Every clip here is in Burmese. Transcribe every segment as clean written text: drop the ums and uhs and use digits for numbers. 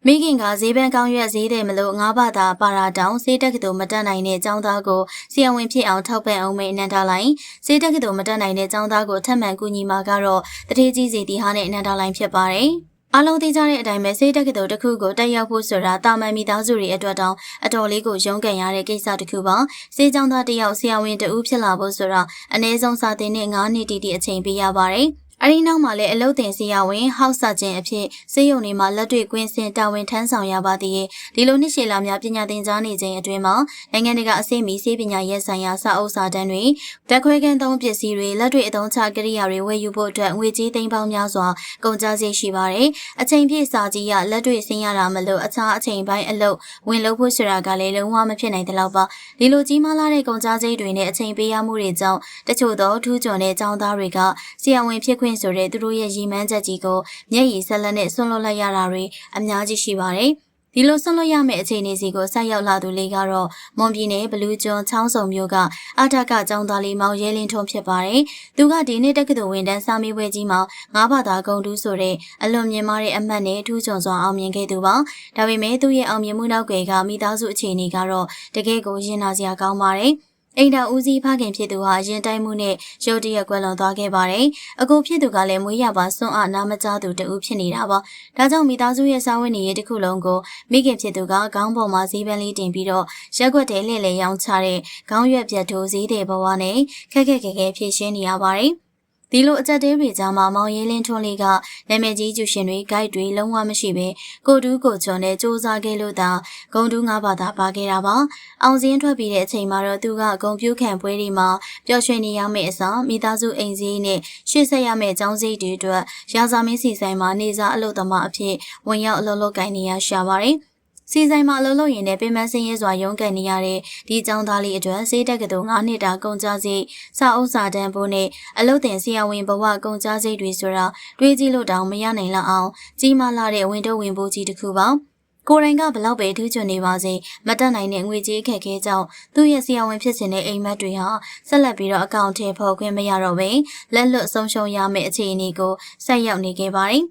မိခင်ကဈေးပန်းကောင်းရွက်ဈေးတယ်မလို့ငါးဘာသာပါရာတောင်ဈေးတက်ကတူမတက်နိုင်တဲ့ចောင်းသားကိုဆရာဝန်ဖြစ်အောင်ထောက်ပံ့အောင်မေးအနန္တာလိုင်းဈေးတက်ကတူမတက်နိုင်တဲ့ចောင်းသားကိုထပ်မံကူညီမှာကတော့တထေးကြီးစီတီဟာနဲ့အနန္တာလိုင်းဖြစ်ပါတယ်အားလုံးသိကြတဲ့အတိုင်းပဲစေတက်ကတော်တစ်ခုကိုတက်ရောက်ဖို့ဆိုတာတာမန်မိသားစုတွေအတွက်တောင်အတော်လေးကိုရုန်းကန်ရတဲ့ကိစ္စတစ်ခုပါစေချောင်းသားတစ်ယောက်ဆရာဝန်တဦးဖြစ်လာဖို့ဆိုတာအနည်းဆုံးစာသင်နဲ့9နှစ်တီအချိန်ပေးရပါတယ်အဲဒီနောက်မှာလည်းအလုတ်တင်ဆရာဝန်ဟောက်ဆာကျင်အဖြစ်စေယုံတွေမှာလက်တွေ့ကွင်းစင်တာဝန်ထမ်းဆောင်ရပါသေးတယ်ဒီလိုနှစ်ရှည်လာများပညာသင်ကြားနေခြင်းအတွင်းမှာနိုင်ငံတကာအစိမ့်မီစေပညာရေးဆိုင်ရာစာအုပ်စာတမ်းတွေတက်ခွဲခန်းသုံးပစ္စည်းတွေလက်တွေ့အသုံးချကိရိယာတွေဝယ်ယူဖို့အတွက်ငွေကြေးသိန်းပေါင်းများစွာကုန်ကျစရိတ်ရှိပါတယ်အချိန်ပြည့်စာကြီးရလက်တွေ့ဆင်းရတာမလို့အခြားအချိန်ပိုင်းအလုပ်ဝင်လုပ်ဖို့ဆိုတာကလည်းလုံးဝမဖြစ်နိုင်တဲ့လောက်ပါဒီလိုကြီးမားလာတဲ့ကုန်ကျစရိတ်တွေနဲ့အချိန်ပေးရမှုတွေကြောင့်တချို့သောထူးချွန်တဲ့ကျောင်းသားတွေကဆရာဝန်ဖြစ်ခွင့်ဆိုတဲ့သူတို့ရဲ့ရည်မှန်းချက်ကြီးကိုမျက်ရည်ဆက်လက်နဲ့ဆွန့်လွတ်လိုက်ရတာတွေအများကြီးရှိပါတယ်။ဒီလိုဆွန့်လွတ်ရမယ့်အခြေအနေစီကိုဆက်ရောက်လာသူလေးကတော့မွန်ပြည်နယ်ဘလူးကျွန်းချောင်းစုံမြို့ကအထက်ကကျောင်းသားလေးမောင်ရဲလင်းထွန်းဖြစ်ပါတယ်။သူကဒီနေ့တက္ကသိုလ်ဝန်ထမ်းစာမေးပွဲကြီးမှာငါးဘာသာဂုဏ်ထူးဆိုတဲ့အလွန်မြင့်မားတဲ့အမှတ်နဲ့ထူးချွန်စွာအောင်မြင်ခဲ့သူပါ။ဒါပေမဲ့သူ့ရဲ့အောင်မြင်မှုနောက်ကမိသားစုအခြေအနေကတော့တကယ်ကိုရင်နာစရာကောင်းပါတယ်။အိမ်တော်ဦးစီးဖခင်ဖြစ်သူဟာရင်တိုင်းမှုနဲ့ရုတ်တရက်ကွယ်လွန်သွားခဲ့ပါတယ်။အကိုဖြစ်သူကလည်းမွေးရပါစွန့်အားနာမကျသူတဦးဖြစ်နေတာပါ။ဒါကြောင့်မိသားစုရဲ့စာဝတ်နေရေးတစ်ခုလုံးကိုမိခင်ဖြစ်သူကခေါင်းပေါ်မှာဈေးပန်းလေးတင်ပြီးတော့ရက်ွက်တဲ့လှည့်လည်ရောင်းချတဲ့ခေါင်းရွက်ပြတ်ထိုးဈေးတဲ့ဘဝနဲ့ခက်ခက်ခဲခဲဖြည့်ရှင်းနေရပါတယ်။ဒီလိုအကြက်တဲတွေကြားမှာမောင်ရဲလင်းထွန်းလေးကနာမည်ကြီးကျူရှင်တွေဂိုက်တွေလုံးဝမရှိပဲကိုတူးကိုချွန်နဲ့စူးစမ်းခဲ့လို့သာဂုံတူးငါးဘာသာပါခဲ့တာပါအောင်စင်းထွက်ပြီးတဲ့အချိန်မှာတော့သူကဂုံပြူးခံပွဲတွေမှာပျော်ရွှင်နေရမယ့်အစားမိသားစုအိမ်စည်းနဲ့ရှေ့ဆက်ရမယ့်ចောင်းစည်းတွေအတွက်ရာဇာမင်းစီဆိုင်မှာနေစားအလုပ်သမားအဖြစ်ဝင်ရောက်အလုပ်လုပ်ကိုင်နေရရှာပါတယ်စီဆိုင်မှာအလုပ်လုပ်ရင်လည်းပင်မဆင်းရဲစွာရုန်းကန်နေရတဲ့ဒီចောင်းသားလေးအတွက်စေးတက်ကတူ9နှစ်တာကုန်ကြစိတ်စာအုပ်စာတမ်းဖို့နဲ့အလုပ်တင်ဆရာဝန်ဘဝကုန်ကြစိတ်တွေဆိုတာတွေးကြည့်လို့တောင်မရနိုင်လောက်အောင်ကြီးမားလာတဲ့ဝင်တော့ဝင်ဖို့ကြီးတစ်ခုပါကိုရိုင်းကဘလောက်ပဲထူးချွန်နေပါစေမတက်နိုင်တဲ့ငွေကြေးအခက်အခဲကြောင့်သူ့ရဲ့ဆရာဝန်ဖြစ်စဉ်တဲ့အိမ်မက်တွေဟာဆက်လက်ပြီးတော့အကောင့်ထဲပေါ်ခွင့်မရတော့ဘဲလက်လွတ်ဆုံးရှုံးရမယ့်အခြေအနေကိုဆက်ရောက်နေခဲ့ပါတယ်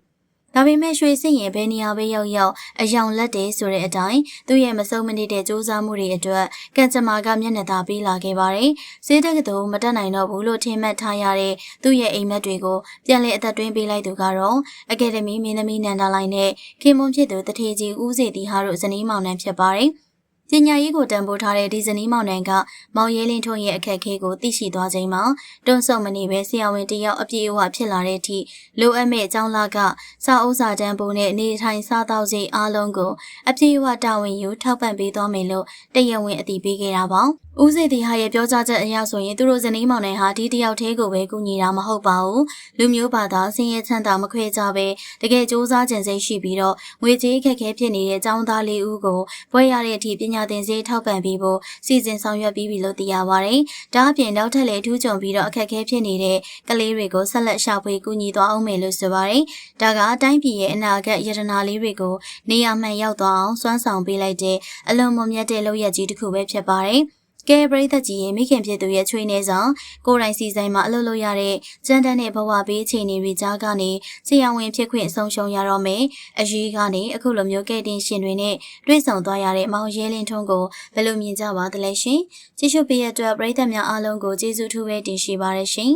ဒါပေမဲ့ရွှေစင်ရင်ဘယ်နေရာပဲရောက်အယောင်လက်တယ်ဆိုတဲ့အတိုင်းသူ့ရဲ့မဆုံးမနေတဲ့စူးစမ်းမှုတွေအတွက်ကံကြမ္မာကမျက်နှာသာပေးလာခဲ့ပါတယ်။ဈေးတက်ကတူမတက်နိုင်တော့ဘူးလို့ထင်မှတ်ထားရတဲ့သူ့ရဲ့အိမ်မက်တွေကိုပြန်လည်အသက်သွင်းပေးလိုက်သူကတော့အကယ်ဒမီမင်းသမီးနန္ဒာလိုင်းနဲ့ခင်မွန်ဖြစ်သူတထေကြီးဦးစေတီဟာတို့ဇနီးမောင်နှံဖြစ်ပါတယ်။ပညာရေးကိုတန်ဖိုးထားတဲ့ဒီဇနီးမောင်နှံကမောင်ရဲလင်းထွန်းရဲ့အခက်အခဲကိုသိရှိသွားချိန်မှာတွန်းဆုံမနေပဲဆရာဝန်တယောက်အပြည့်အဝဖြစ်လာတဲ့အထိလိုအပ်မဲ့အကြောင်းလာကစာအုပ်စာတမ်းပုံနဲ့နေထိုင်စားသောက်စိတ်အားလုံးကိုအပြည့်အဝတာဝန်ယူထောက်ပံ့ပေးသွားမယ်လို့တရားဝင်အတည်ပြုခဲ့တာပါ။ဦးစေတီဟာရဲ့ပြောကြားချက်အရဆိုရင်သူတို့ဇနီးမောင်နှံဟာဒီတယောက်တည်းကိုပဲကူညီတာမဟုတ်ပါဘူး။လူမျိုးဘာသာဆင်းရဲချမ်းသာမခွဲကြပဲတကယ်စူးစမ်းကြံစိတ်ရှိပြီးတော့ငွေကြေးအခက်အခဲဖြစ်နေတဲ့ចောင်းသားလေးဦးကိုဘွဲရတဲ့အထိပညာသင်စေထောက်ပံ့ပေးဖို့စီစဉ်ဆောင်ရွက်ပြီးပြီလို့သိရပါတယ်။ဒါအပြင်နောက်ထပ်လည်းထူးချွန်ပြီးတော့အခက်အခဲဖြစ်နေတဲ့ကလေးတွေကိုဆက်လက်ရှာဖွေကူညီသွားအောင်မယ်လို့ဆိုပါတယ်။ဒါကအတိုင်းပြည်ရဲ့အနာဂတ်ယတနာလေးတွေကိုနေရာမှန်ရောက်သွားအောင်စွမ်းဆောင်ပေးလိုက်တဲ့အလွန်မမြတ်တဲ့လုပ်ရက်ကြီးတစ်ခုပဲဖြစ်ပါတယ်။ကဲပရိသတ်ကြီးရဲ့မိခင်ဖြစ်သူရဲ့ချွေးနေဆောင်ကိုယ်တိုင်စီဆိုင်မှာအလုပ်လုပ်ရတဲ့ကျန်းတန်းတဲ့ဘဝပေးအခြေအနေတွေကြားကနေဆရာဝန်ဖြစ်ခွင့်ဆုံးရှုံးရတော့မယ်အရေးကနေအခုလိုမျိုးကဲတင်ရှင်တွေနဲ့တွေ့ဆုံသွားရတဲ့မောင်ရဲလင်းထွန်းကိုဘယ်လိုမြင်ကြပါသလဲရှင်ကြည့်ရှုပေးရတဲ့ပရိသတ်များအားလုံးကိုကျေးဇူးထူးပဲတင်ရှိပါရရှင်